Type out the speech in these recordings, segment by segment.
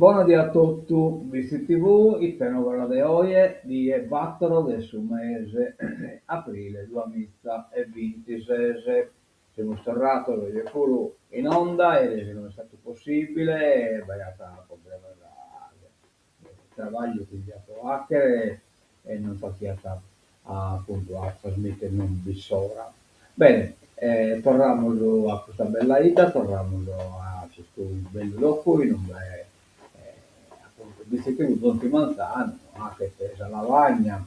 Buonasera a tutti, visti TV, il fenomeno di oggi di 4 del suo mese aprile 2026. Siamo tornati oggi pure in onda e non è stato possibile, beata problema del travaglio che vi ha fatto e non facciata appunto a trasmettere non bisogna. Bene, torniamo a questa bella ida, torniamo a questo bello dopo, in un bel appunto, visto che non ti manzano, anche se la lavagna,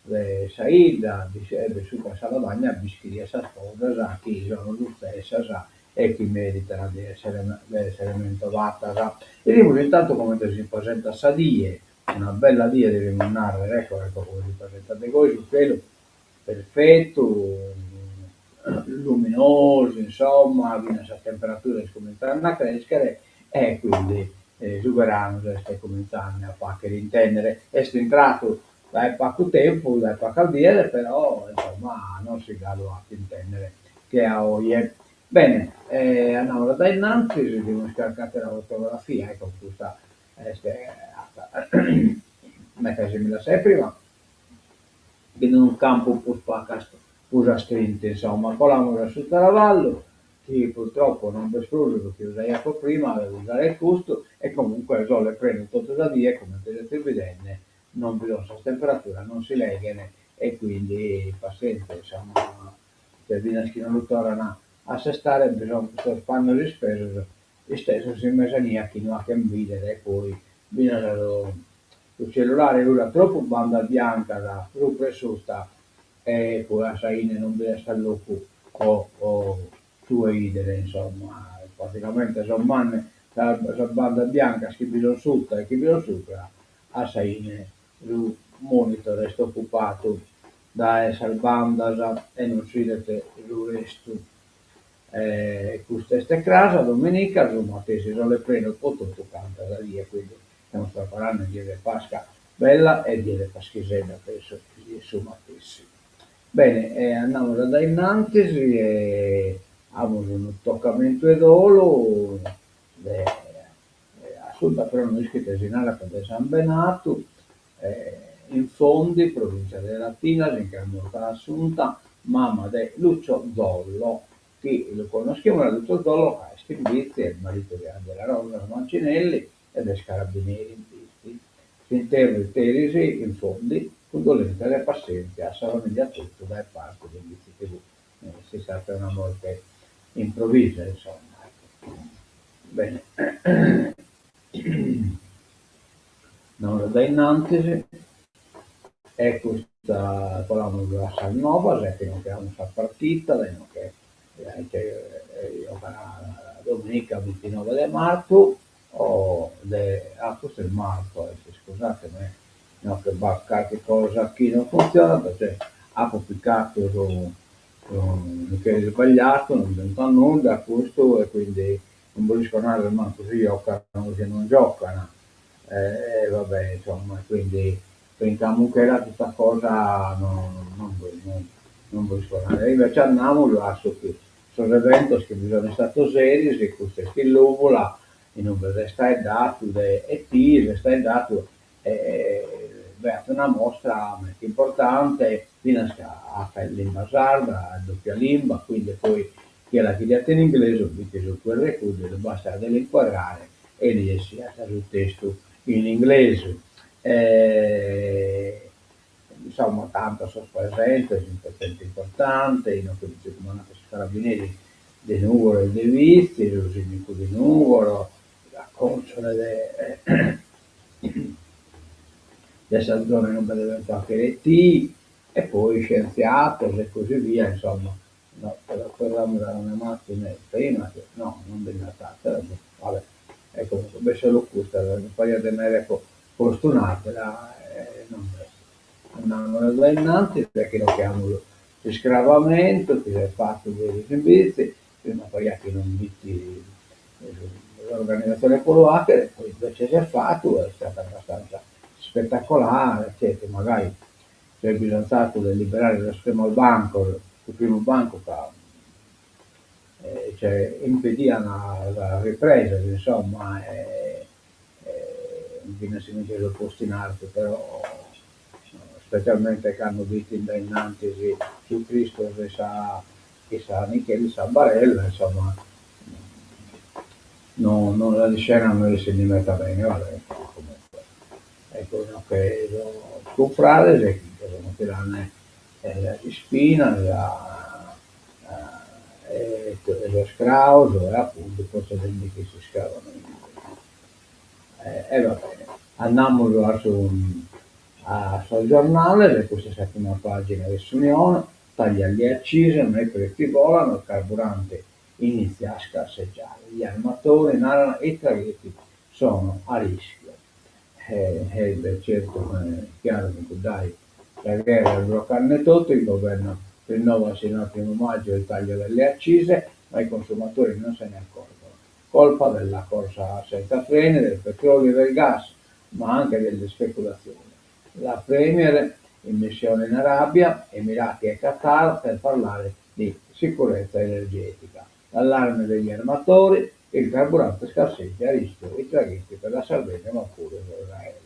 le saida, e su questa lavagna bischiria sa cosa, chi sono lo stessa, sa, e chi meritano di essere mentovata. E dico intanto come si presenta Sadie, una bella dia di rimuonare, ecco come si presenta De voi su quello perfetto, luminoso, insomma, a questa temperatura cominciano a crescere e quindi superano queste cominciano a fare intendere. È entrato da poco tempo, da poco dire, però insomma non si grado a intendere che a oggi. Bene, andiamo da innanzi, devo scaricare la fotografia, ecco questa mettersi la sé prima in un campo un po' spaccato, usa strinte, insomma, colamo sul caravallo, che purtroppo non esplode perché usai prima, avevo usato il fusto e comunque il sole prende tutto da via, come vedete vedete, non bisogna questa temperatura, non si legano e quindi paziente, insomma, per fino a che non lo tornano a sestare bisogna questo spanno di spesa, e stesso si mezzania chi non ha che vedere e poi bisogna il cellulare dura troppo banda bianca da troppo e su sta e poi a Saine non deve stare loco o sue idee insomma praticamente sono manne la banda bianca che bisogna sotto e che bisogna sopra a Saine il monitor è occupato da essere banda e non si vede il resto questa casa domenica insomma che si sono le prendo tutto canta da lì e quindi stiamo preparando di Pasca bella e di Paschisella penso che insomma stessi. Bene, andiamo da innanzi e abbiamo un toccamento e dolo, assunta però non iscritta a per San Benato, in Fondi, provincia di Latina, in Camorta Assunta, mamma di Lucio Zollo, che lo conosciamo da Lucio Zollo, che è Scrivizi, è il marito della Rosa Mancinelli ed è Scarabinieri in Pisti. Si interna i Teresi in Fondi, condolenze alle pazienti, a famiglia tutto da parte dei vizi TV. Si sa che è una morte improvvisa, insomma. Ecco. Bene. No, da innanzi è questa colonna della Salnova, che non abbiamo la partita, che la domenica 29 di marzo, questo è il marzo, scusatemi, no, che va qualche cosa qui non funziona, perché ha pubblicato che è sbagliato, non diventa nulla questo e quindi non voglio suonare manco se giocano che non giocano. Vabbè, insomma, quindi comunque era tutta cosa non voglio suonare. Invece andiamo su che sono eventi che bisogna stato seri, se questo è l'uvola, e non ve stai dato, e ti stai dato, beh, una mostra molto importante, fino a fare lingua sarda, a doppia lingua, quindi poi chi è la figliata in inglese, perché su quel recupero basta dell'inquadrare e riesci a fare il testo in inglese. Insomma, tanto sono presente, è un importante, in cui dice come una carabinieri di Nuvolo e dei Visti, l'usinico di Nuvolo, la console della zona non vedeva anche le T, e poi scienziato e così via, insomma. No, quella era una macchina prima, che no, non veniva fatta, vabbè, e comunque, beh, se lo gusta, poi a tenere fortunate, non da innanzi, perché lo chiamano di scravamento, che è fatto dei servizi, prima poi a che non metti l'organizzazione polacca, e poi invece si è fatto, è stato abbastanza spettacolare, eccetera. Magari c'è bisogno di liberare lo schema al banco, il primo banco che cioè, impedì la ripresa, insomma, si dice posti in arte, però specialmente che hanno visto in innanzi su Cristo che sa Michele sa Barella, insomma, non la scena non si dimetta bene, vabbè, comunque. Ecco, no, che lo scufrare, che sono tirane di spina, lo scrauso e appunto procedimenti che si scavano va bene. Andiamo sul giornale, questa settima pagina del Sunione, taglia le accise, non è perché volano, il carburante inizia a scarseggiare, gli armatori narrano e i traghetti sono a rischio. Beh, certo, è chiaro che dai, la guerra è bloccarne tutto, il governo rinnova sino al 1° maggio il taglio delle accise, ma i consumatori non se ne accorgono. Colpa della corsa senza freni, del petrolio e del gas, ma anche delle speculazioni. La Premier in missione in Arabia, Emirati e Qatar per parlare di sicurezza energetica. L'allarme degli armatori, il carburante scarseggia, a rischio i traghetti per la Sardegna ma pure per l'aereo.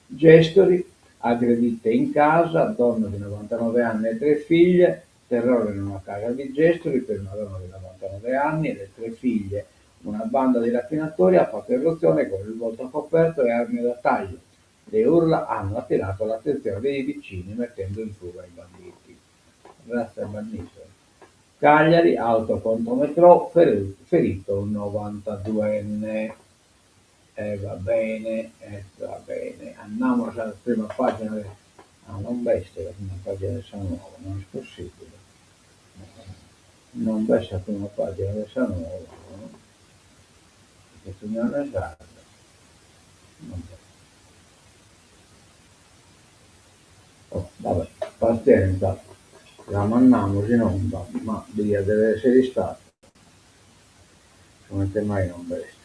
Gestori, aggredite in casa, donna di 99 anni e 3 figlie, terrore in una casa di Gestori per una donna di 99 anni e le 3 figlie. Una banda di rapinatori ha fatto irruzione con il volto coperto e armi da taglio. Le urla hanno attirato l'attenzione dei vicini mettendo in fuga i banditi. Grazie al bandito. Cagliari, auto contro metro, ferito un 92enne. Va bene. Andiamo alla prima pagina non bestia la prima pagina del Sanuova, non è possibile. Non bestia la prima pagina del Sanuova, no? Perché tu non è sarda. Oh, vabbè, pazienza, la mandiamo in onda, ma via deve essere stato. Come te mai non bestia.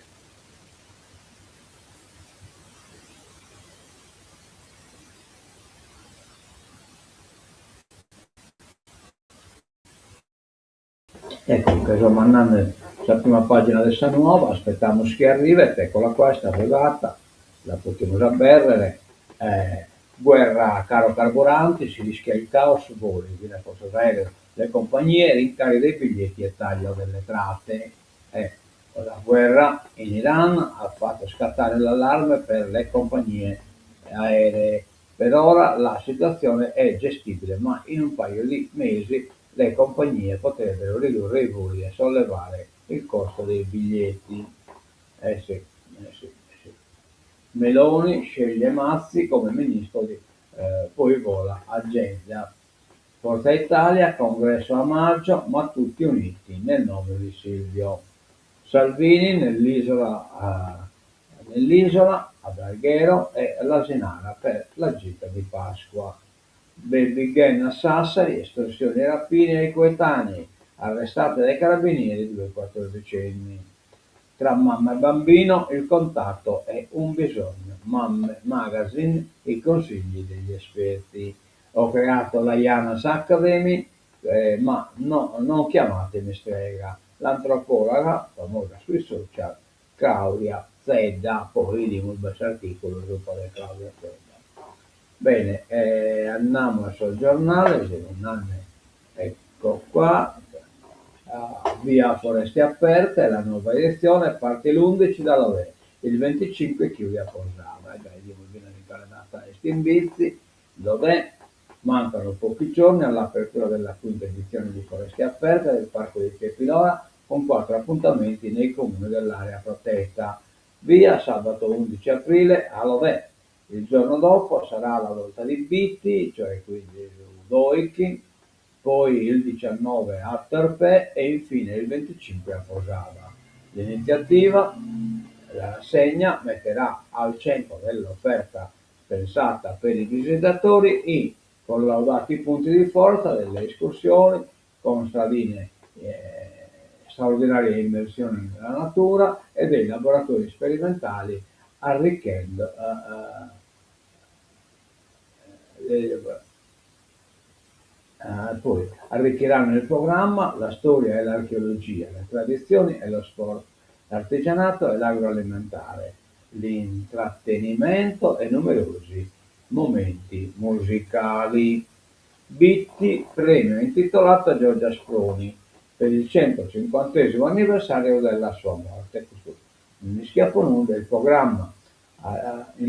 Ecco, che sto mandando la prima pagina del Sanuova, aspettiamo che arriva, eccola qua, è arrivata, la potremo sapere, guerra a caro carburanti, si rischia il caos, voli, la forza aerea, le compagnie, rincari dei biglietti e taglio delle tratte. La guerra in Iran ha fatto scattare l'allarme per le compagnie aeree. Per ora la situazione è gestibile, ma in un paio di mesi le compagnie potrebbero ridurre i voli e sollevare il costo dei biglietti. Sì, sì. Meloni sceglie Mazzi come ministro poi vola a Jeddah. Forza Italia, congresso a maggio, ma tutti uniti nel nome di Silvio. Salvini nell'isola ad Alghero e l'Asinara per la gita di Pasqua. Baby gang a Sassari, estorsioni e rapine ai coetanei, arrestate dai carabinieri 2 quattordicenni. Tra mamma e bambino il contatto è un bisogno. Mamme Magazine, i consigli degli esperti. Ho creato la Janas Academy, ma no, non chiamatemi strega. L'antropologa, famosa sui social, Claudia Zedda, poi vediamo il bel articolo su quale Claudia Zedda. Bene, andiamo sul giornale, se non hanno, ecco qua, via Foreste Aperte, la nuova edizione parte l'11 da Lodè, il 25 chiude a Pozzava, vediamo viene incarnata e Stimbizi, Lodè, mancano pochi giorni all'apertura della quinta edizione di Foreste Aperte del Parco di Piepilora, con 4 appuntamenti nei comuni dell'area protetta. Via sabato 11 aprile a Lodè. Il giorno dopo sarà la volta di Bitti, cioè quindi Doichi, poi il 19 a Tarpè e infine il 25 a Posada. L'iniziativa, la rassegna, metterà al centro dell'offerta pensata per i visitatori i collaudati punti di forza delle escursioni con stradine straordinaria immersione nella natura e dei laboratori sperimentali arricchendo poi arricchiranno il programma la storia e l'archeologia, le tradizioni e lo sport, l'artigianato e l'agroalimentare. l'intrattenimento e numerosi momenti musicali. Bitti, premio intitolato a Giorgia Sproni per il 150° anniversario della sua morte. Questo non schiaffo nulla, in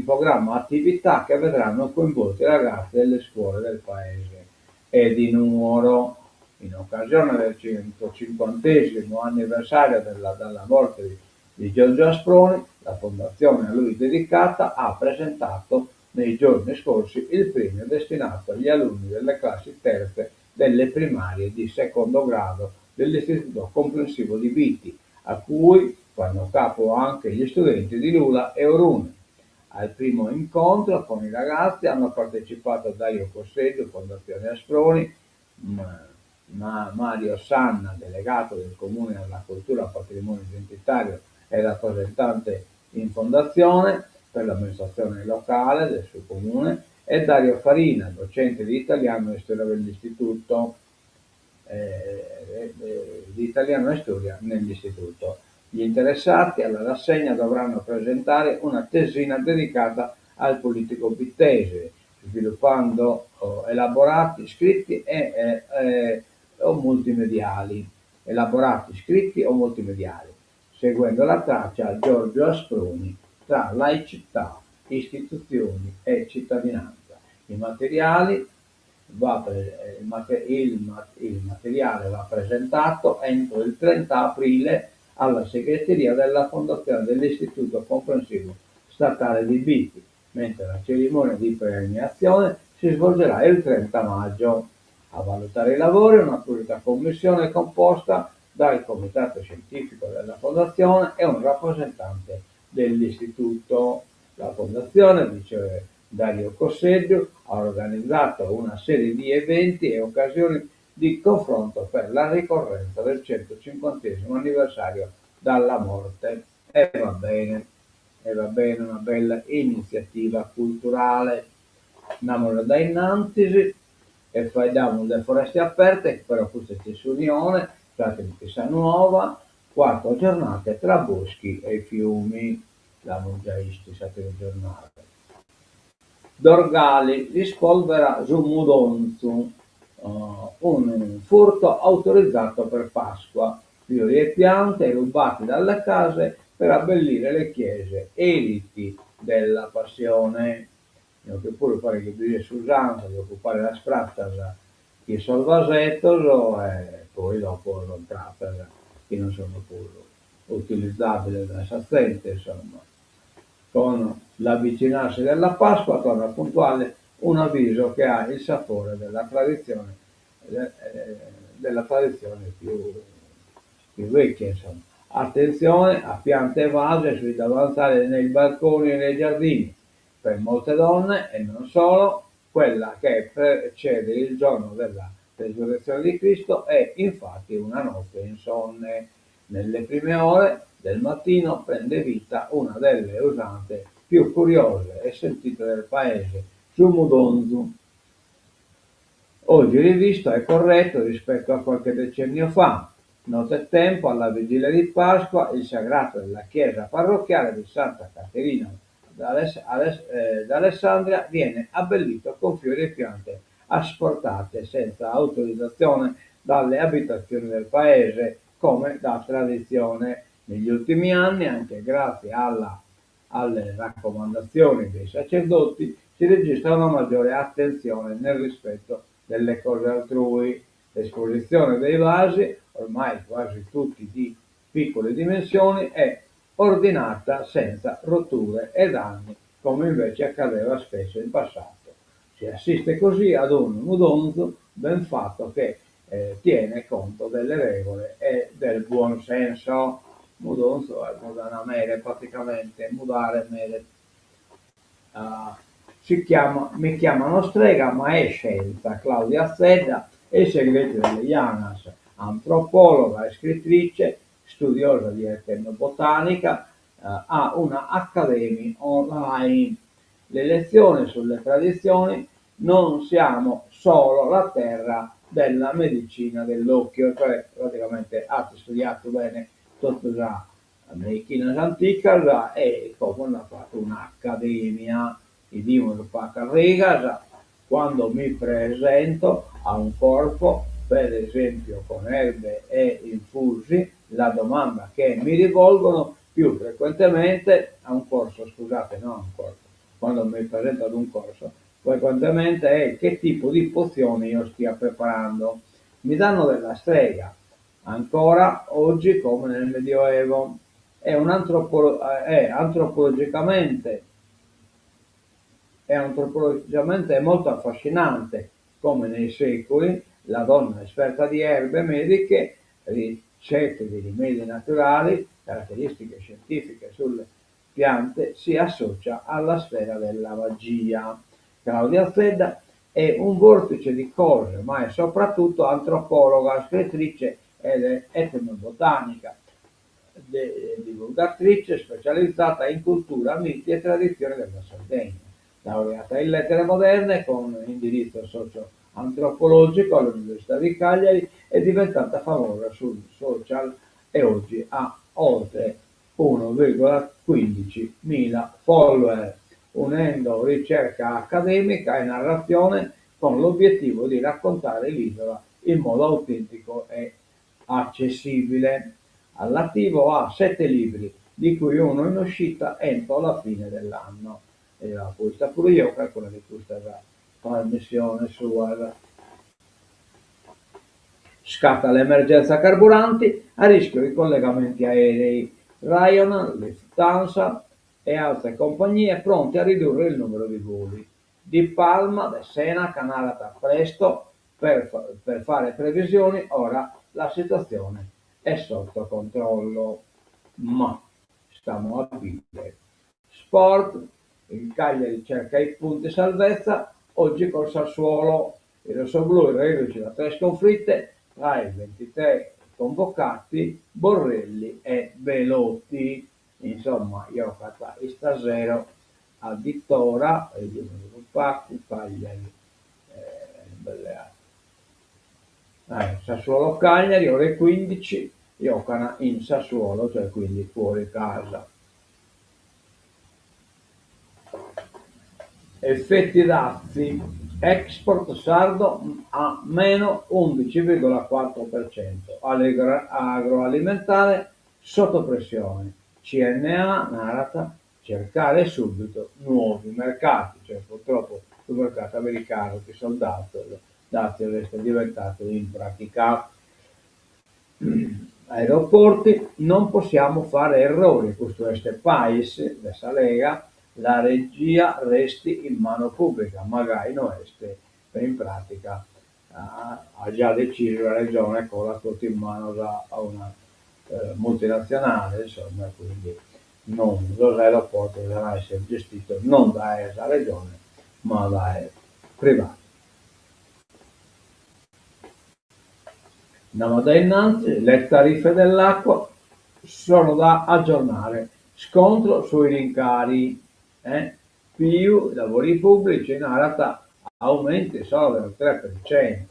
programma attività che vedranno coinvolti i ragazzi delle scuole del paese e di Nuoro. In occasione del 150° anniversario della morte di Giorgio Asproni, la fondazione a lui dedicata ha presentato nei giorni scorsi il premio destinato agli alunni delle classi terze delle primarie di secondo grado dell'Istituto Comprensivo di Bitti, a cui fanno capo anche gli studenti di Lula e Orune. Al primo incontro con i ragazzi hanno partecipato Dario Cosseggio, Fondazione Asproni, Mario Sanna, delegato del Comune alla Cultura Patrimonio Identitario e rappresentante in fondazione per l'amministrazione locale del suo comune, e Dario Farina, docente di italiano e storia dell'istituto, di italiano e storia nell'istituto. Gli interessati alla rassegna dovranno presentare una tesina dedicata al politico bittese, sviluppando elaborati scritti o multimediali, seguendo la traccia Giorgio Asproni tra laicità, istituzioni e cittadinanza. Il materiale va presentato entro il 30 aprile alla segreteria della Fondazione dell'Istituto Comprensivo Statale di Bitti, mentre la cerimonia di premiazione si svolgerà il 30 maggio. A valutare i lavori un'apposita commissione composta dal comitato scientifico della Fondazione e un rappresentante dell'Istituto. La Fondazione, dice Dario Cosseggio, ha organizzato una serie di eventi e occasioni di confronto per la ricorrenza del 150° anniversario dalla morte. E va bene, una bella iniziativa culturale. Andiamo da innanzi e faiamo le foreste aperte, che però questa c'è su Unione, state di Pisa Nuova, 4 giornate tra boschi e fiumi. L'hanno già visto, state giornate. Dorgali rispolvera su Mudonzu, un furto autorizzato per Pasqua, fiori e piante rubati dalle case per abbellire le chiese e i riti della passione. Che pure pare che bisogna s'usanza di occupare la spratta chi sono vasetto e poi dopo non tratta che non sono più utilizzabili da saziente, insomma. Con l'avvicinarsi della Pasqua torna puntuale un avviso che ha il sapore della tradizione più vecchia, insomma. Attenzione a piante e vasi sui davanzali nei balconi e nei giardini. Per molte donne, e non solo, quella che precede il giorno della resurrezione di Cristo è infatti una notte insonne. Nelle prime ore del mattino prende vita una delle usanze più curiose e sentite del paese, su Mudonzu. Oggi rivisto e corretto rispetto a qualche decennio fa. Nottetempo, alla vigilia di Pasqua, il sagrato della chiesa parrocchiale di Santa Caterina d'Alessandria viene abbellito con fiori e piante asportate senza autorizzazione dalle abitazioni del paese, come da tradizione. Negli ultimi anni, anche grazie alle raccomandazioni dei sacerdoti, si registra una maggiore attenzione nel rispetto delle cose altrui. L'esposizione dei vasi, ormai quasi tutti di piccole dimensioni, è ordinata senza rotture e danni, come invece accadeva spesso in passato. Si assiste così ad un Mudonzu ben fatto che tiene conto delle regole e del buon senso. Mudonzu è mudare mere, praticamente mudare mere. Mi chiamano strega, ma è scienza. Claudia Zedda è il segreto delle Janas, antropologa e scrittrice, studiosa di etnobotanica, ha una Accademia online. Le lezioni sulle tradizioni: non siamo solo la terra della medicina dell'occhio, cioè praticamente ha studiato bene tutto già Americanas Anticas e come hanno fatto un'accademia di Dimos Carregas quando mi presento a un corpo, per esempio con erbe e infusi, la domanda che mi rivolgono più frequentemente a un corso, scusate, no a un corso, quando mi presento ad un corso, frequentemente è che tipo di pozioni io stia preparando. Mi danno della strega, ancora oggi come nel Medioevo. È antropologicamente molto affascinante come nei secoli la donna esperta di erbe mediche, ricette di rimedi naturali, caratteristiche scientifiche sulle piante si associa alla sfera della magia. Claudia Zedda è un vortice di cose, ma è soprattutto antropologa, scrittrice ed etnobotanica, divulgatrice specializzata in cultura, miti e tradizioni della Sardegna, laureata in lettere moderne con indirizzo socio-antropologico all'Università di Cagliari, è diventata famosa sui social e oggi ha oltre 1,15 mila follower, unendo ricerca accademica e narrazione con l'obiettivo di raccontare l'isola in modo autentico e accessibile. All'attivo ha 7 libri, di cui uno in uscita entro la fine dell'anno. E la acquista pure io, calcola di questa trasmissione sua. Scatta l'emergenza carburanti, a rischio i collegamenti aerei. Ryanair, Lufthansa e altre compagnie pronte a ridurre il numero di voli. Di Palma, De Sena, Canalata presto per fare previsioni, ora la situazione è sotto controllo, ma stiamo a vivere. Sport, il Cagliari cerca i punti salvezza, oggi col Sassuolo, il rossoblù reduce da 3 sconfitte tra i 23 convocati, Borrelli e Belotti. Insomma, io ho fatto stasera addirittura, Cagliari, Sassuolo Cagliari, ore 15, giocano in Sassuolo, cioè quindi fuori casa. Effetti dazi, export sardo a meno 11,4%, agroalimentare sotto pressione, CNA narrata cercare subito nuovi mercati, cioè purtroppo il mercato americano che sono dati resta diventato impraticabile. Aeroporti, non possiamo fare errori, questo paese, questa Lega, la regia resti in mano pubblica, magari non este, in pratica ha già deciso la regione con la tutto in mano a una multinazionale, insomma, quindi non, los aeroporti devono essere gestiti non da esa regione, ma da privati. Andiamo da innanzi, le tariffe dell'acqua sono da aggiornare, scontro sui rincari, più lavori pubblici, in realtà aumenti solo del 3%,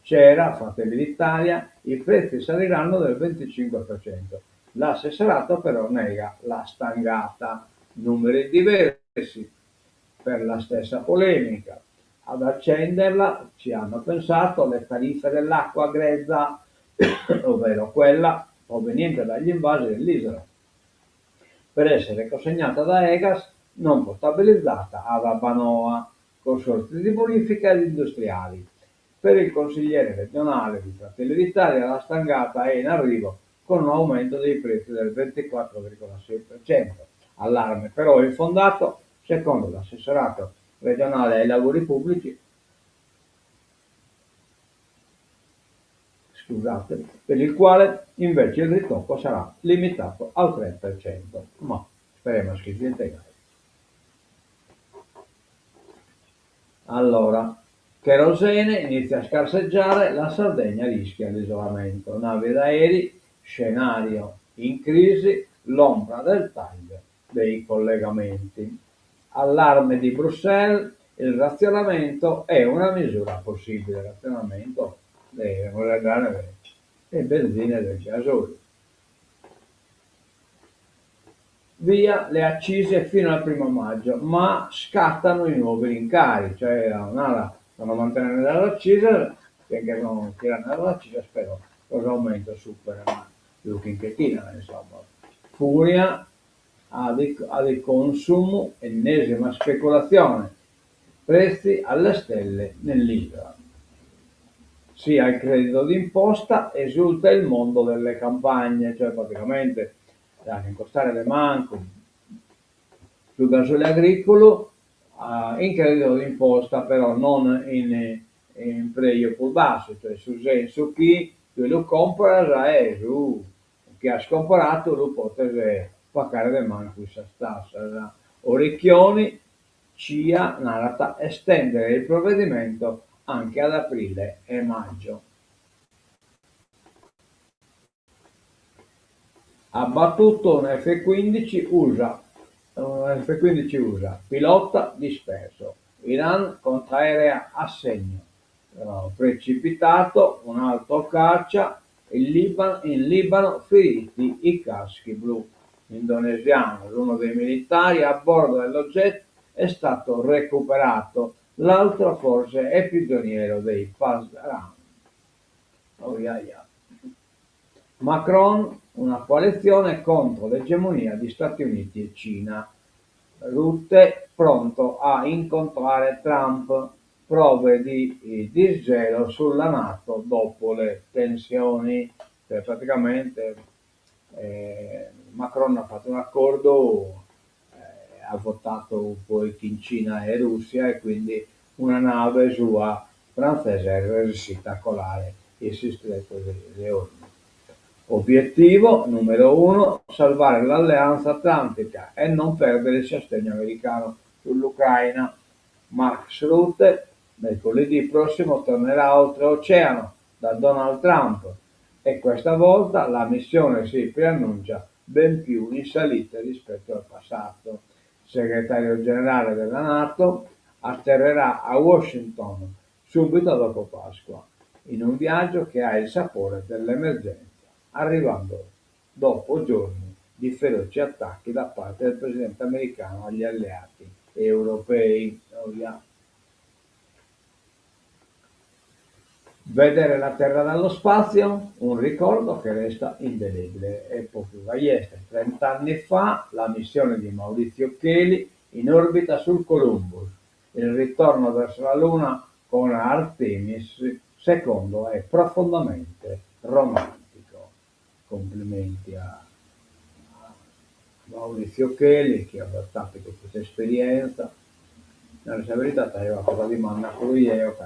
c'era Fratelli d'Italia, i prezzi saliranno del 25%, l'assessorato però nega la stangata, numeri diversi per la stessa polemica. Ad accenderla ci hanno pensato le tariffe dell'acqua grezza, ovvero quella proveniente dagli invasi dell'isola, per essere consegnata da Egas non potabilizzata ad Abbanoa, consorzi di bonifica ed industriali. Per il consigliere regionale di Fratelli d'Italia la stangata è in arrivo con un aumento dei prezzi del 24,6%. Allarme però infondato, secondo l'assessorato regionale ai lavori pubblici, per il quale invece il ritocco sarà limitato al 3%, ma speriamo che si integri. Allora, cherosene inizia a scarseggiare, la Sardegna rischia l'isolamento, navi ed aerei, scenario in crisi, l'ombra del taglio dei collegamenti. Allarme di Bruxelles, il razionamento è una misura possibile, il razionamento delle grane e benzine del gasolio. via le accise fino al 1° maggio, ma scattano i nuovi rincari, cioè Nara vanno a mantenere l'accisa, finché non tirano l'accisa spero cosa aumento supera, ma più che inchetina, insomma. Furia ad consumo, ennesima speculazione, prezzi alle stelle nell'isola. Sia il credito d'imposta esulta il mondo delle campagne, cioè praticamente in costare le manco sul gasolio agricolo in credito d'imposta, però non in preio più basso, cioè su chi lo compra e su chi ha scomprato lo potete pagare le mani questa stassa. Orecchioni CIA narra estendere il provvedimento anche ad aprile e maggio. Abbattuto un F-15 USA, pilota disperso, Iran contraerea a segno, precipitato un alto caccia, in Libano feriti i caschi blu. Indonesiano, uno dei militari a bordo dello jet è stato recuperato, l'altro forse è prigioniero dei Pasdaran. Oh, yeah, yeah. Macron, una coalizione contro l'egemonia di Stati Uniti e Cina. Rutte pronto a incontrare Trump, prove di disgelo sulla NATO dopo le tensioni. Cioè, praticamente Macron ha fatto un accordo, ha votato poi in Cina e Russia e quindi una nave sua francese è riuscita a colare il stretto di Ormuz. Obiettivo numero 1, salvare l'Alleanza Atlantica e non perdere il sostegno americano sull'Ucraina. Mark Rutte mercoledì prossimo tornerà oltreoceano da Donald Trump e questa volta la missione si preannuncia ben più in salita rispetto al passato. Il segretario generale della NATO atterrerà a Washington subito dopo Pasqua, in un viaggio che ha il sapore dell'emergenza, arrivando dopo giorni di feroci attacchi da parte del presidente americano agli alleati europei. Vedere la Terra dallo spazio, un ricordo che resta indelebile. Epoca Gaieste, 30 anni fa, la missione di Maurizio Cheli in orbita sul Columbus, il ritorno verso la Luna con Artemis secondo è profondamente romantico. Complimenti a Maurizio Cheli che ha fatto questa esperienza. Nella verità aveva fatto di Monaco io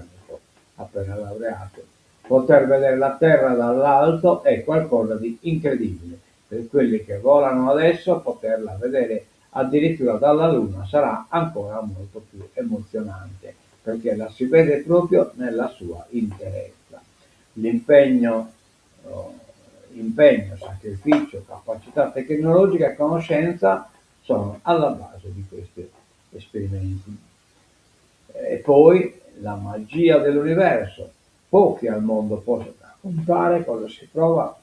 appena laureato. Poter vedere la Terra dall'alto è qualcosa di incredibile. Per quelli che volano adesso, poterla vedere addirittura dalla Luna sarà ancora molto più emozionante, perché la si vede proprio nella sua interezza. L'impegno, sacrificio, capacità tecnologica e conoscenza sono alla base di questi esperimenti. E poi la magia dell'universo. Pochi al mondo possono raccontare cosa si prova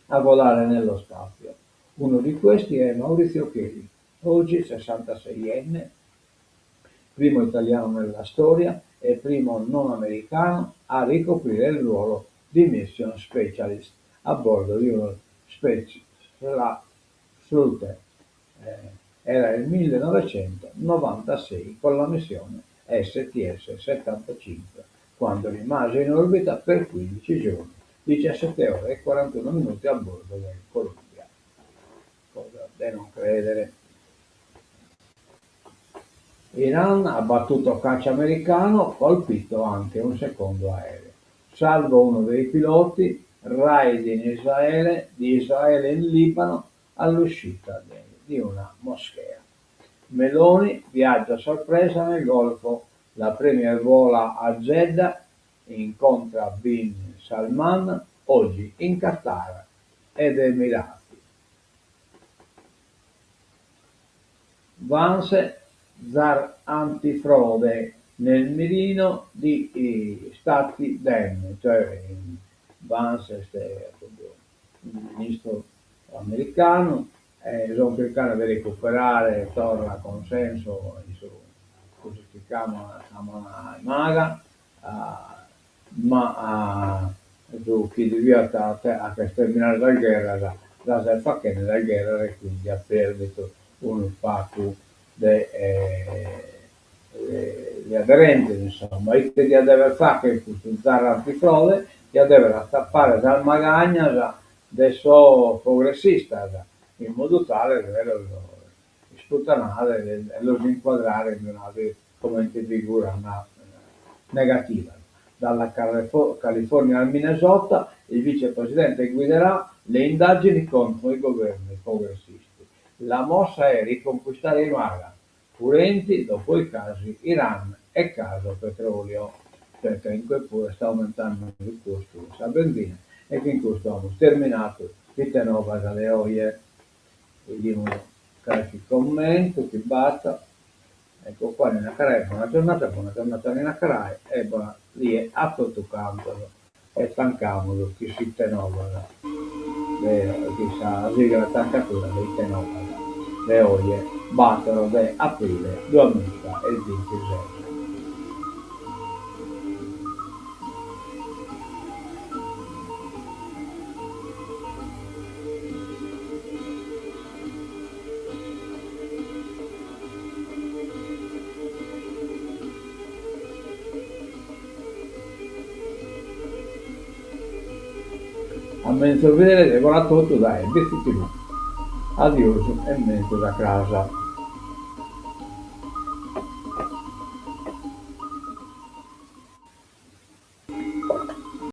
a volare nello spazio. Uno di questi è Maurizio Cheli, oggi 66enne, primo italiano nella storia e primo non americano a ricoprire il ruolo di Mission Specialist a bordo di uno Space Shuttle. Era il 1996 con la missione STS-75, quando rimase in orbita per 15 giorni, 17 ore e 41 minuti a bordo del Columbia. Cosa da non credere. Iran ha battuto caccia americano, colpito anche un secondo aereo. Salvo uno dei piloti, raid di Israele in Libano all'uscita di una moschea. Meloni viaggia a sorpresa nel Golfo, la premier vola a Jeddah, incontra Bin Salman oggi in Qatar ed Emirati. Vance, zar antifrode nel mirino di stati Dem, cioè Vance è il ministro americano, Sono cercando di recuperare torna consenso su cosa si chiama Maga, ma su chi devia a terminare la guerra, la facendo la guerra e quindi ha perduto uno spazio gli aderenti, insomma, e che di aver fatto che un zar antifrode, di aver tappare dal Magagna adesso progressista, in modo tale da sputtanare e lo inquadrare in una come figura una, negativa. Dalla California al Minnesota il vicepresidente guiderà le indagini contro i governi progressisti. La mossa è riconquistare i Maga, furenti dopo i casi Iran e caso petrolio, perché in quel pure sta aumentando il costo della benzina e che in questo hanno terminato tutte nuove dalle oie. Vediamo qualche commento, che basta. Ecco qua nella Caraia, buona giornata nella Caraia e buona, lì è a tutto campo e stancamolo, chi si tenovano, chi sa, la sigla attaccatura dei tenovano, le oie battono da aprile 2026. A mezzo vedere decorato tutto da EBC TV. Adios e mezzo da casa.